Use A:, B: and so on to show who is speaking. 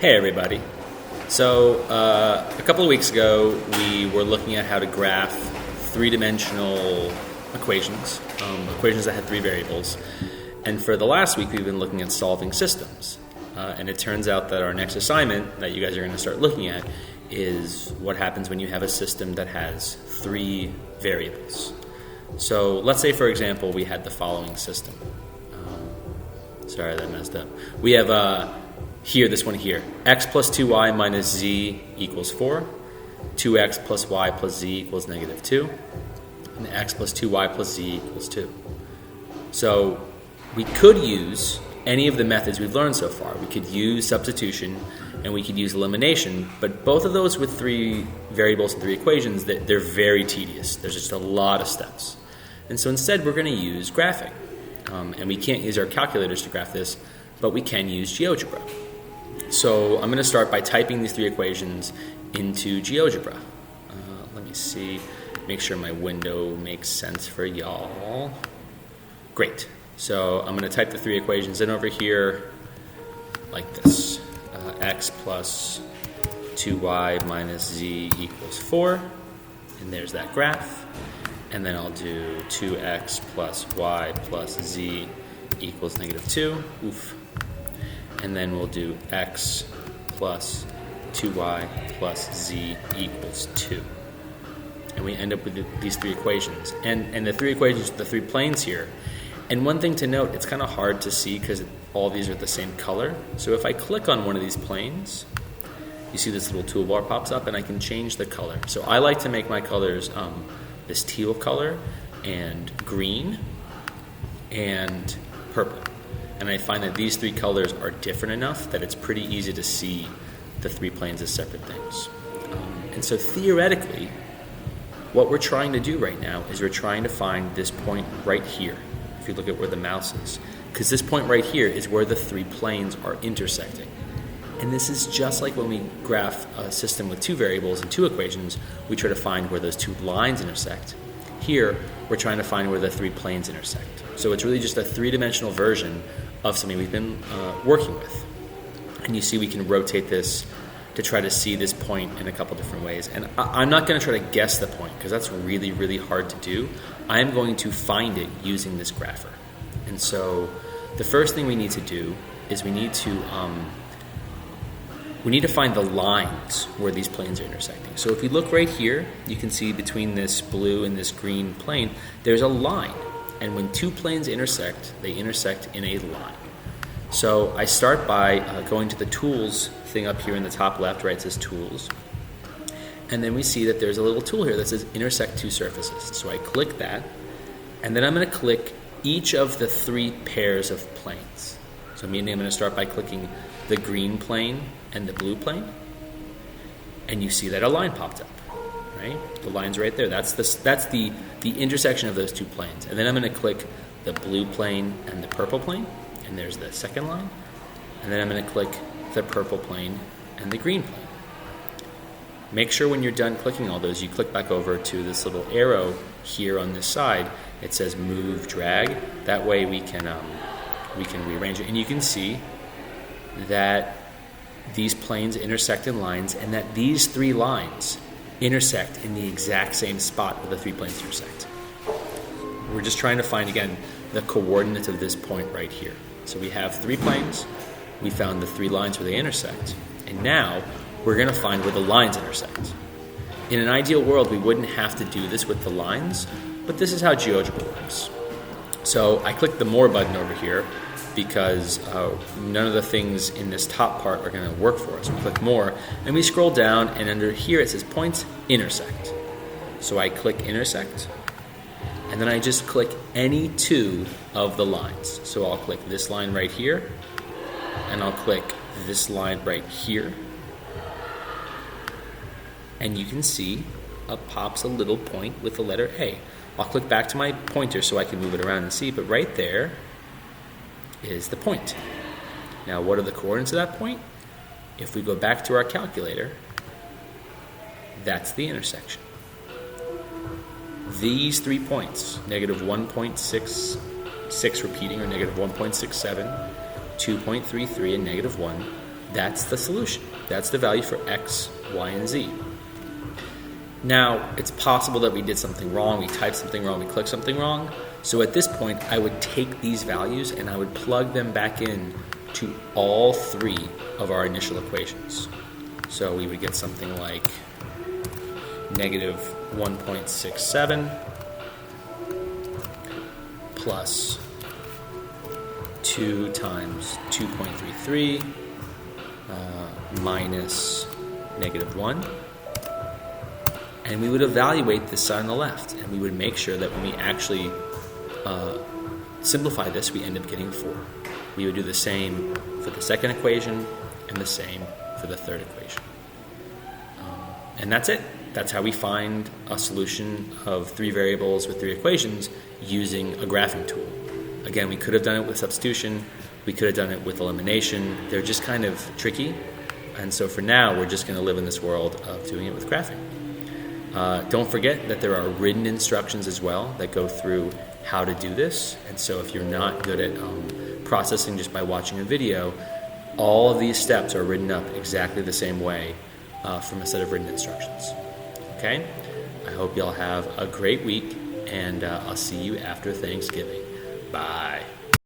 A: Hey everybody. So a couple of weeks ago we were looking at how to graph three-dimensional equations, equations that had three variables. And for the last week we've been looking at solving systems. And it turns out that our next assignment that you guys are going to start looking at is what happens when you have a system that has three variables. So let's say, for example, we had the following system. Sorry, that messed up. We have here, this one here, x plus 2y minus z equals 4, 2x plus y plus z equals negative 2, and x plus 2y plus z equals 2. So we could use any of the methods we've learned so far. We could use substitution and we could use elimination, but both of those with three variables and three equations, they're very tedious. There's just a lot of steps. And so instead we're going to use graphing. And we can't use our calculators to graph this, but we can use GeoGebra. So I'm going to start by typing these three equations into GeoGebra. Let me see, make sure my window makes sense for y'all. Great. So I'm going to type the three equations in over here like this. X plus 2y minus z equals 4. And there's that graph. And then I'll do 2x plus y plus z equals negative 2. Oof. And then we'll do x plus 2y plus z equals 2. And we end up with these three equations. And the three equations, the three planes here. And one thing to note, it's kind of hard to see because all these are the same color. So if I click on one of these planes, you see this little toolbar pops up and I can change the color. So I like to make my colors this teal color and green and purple. And I find that these three colors are different enough that it's pretty easy to see the three planes as separate things. And so theoretically, what we're trying to do right now is we're trying to find this point right here, if you look at where the mouse is. Because this point right here is where the three planes are intersecting. And this is just like when we graph a system with two variables and two equations, we try to find where those two lines intersect. Here, we're trying to find where the three planes intersect. So it's really just a three-dimensional version of something we've been working with. And you see we can rotate this to try to see this point in a couple different ways. And I'm not going to try to guess the point because that's really, really hard to do. I'm going to find it using this grapher. And so the first thing we need to do is we need to find the lines where these planes are intersecting. So if we look right here, you can see between this blue and this green plane, there's a line. And when two planes intersect, they intersect in a line. So I start by going to the tools thing up here in the top left, right? It says tools. And then we see that there's a little tool here that says intersect two surfaces. So I click that, and then I'm going to click each of the three pairs of planes. So meaning I'm going to start by clicking the green plane and the blue plane, and you see that a line popped up, right? The line's right there. That's the intersection of those two planes. And then I'm going to click the blue plane and the purple plane, and there's the second line. And then I'm going to click the purple plane and the green plane. Make sure when you're done clicking all those, you click back over to this little arrow here on this side. It says move, drag. That way we can rearrange it, and you can see that these planes intersect in lines, and that these three lines intersect in the exact same spot where the three planes intersect. We're just trying to find, again, the coordinates of this point right here. So we have three planes, we found the three lines where they intersect, and now we're going to find where the lines intersect. In an ideal world, we wouldn't have to do this with the lines, but this is how GeoGebra works. So I click the More button over here, because none of the things in this top part are going to work for us. We click More, and we scroll down, and under here it says Points Intersect. So I click Intersect, and then I just click any two of the lines. So I'll click this line right here, and I'll click this line right here. And you can see up pops a little point with the letter A. I'll click back to my pointer so I can move it around and see, but right there is the point. Now, what are the coordinates of that point? If we go back to our calculator, that's the intersection. These 3 points, negative 1.66 repeating, or negative 1.67, 2.33, and negative 1, That's the solution. That's the value for x, y, and z. Now, it's possible that we did something wrong, we typed something wrong, we clicked something wrong. So at this point, I would take these values and I would plug them back in to all three of our initial equations. So we would get something like negative 1.67 plus 2 times 2.33 minus negative 1. And we would evaluate this side on the left, and we would make sure that when we actually simplify this, we end up getting 4. We would do the same for the second equation and the same for the third equation. And that's it. That's how we find a solution of 3 variables with 3 equations using a graphing tool. Again, we could have done it with substitution. We could have done it with elimination. They're just kind of tricky. And so for now, we're just going to live in this world of doing it with graphing. Don't forget that there are written instructions as well that go through how to do this. And so if you're not good at processing just by watching a video, all of these steps are written up exactly the same way from a set of written instructions. Okay? I hope y'all have a great week, and I'll see you after Thanksgiving. Bye.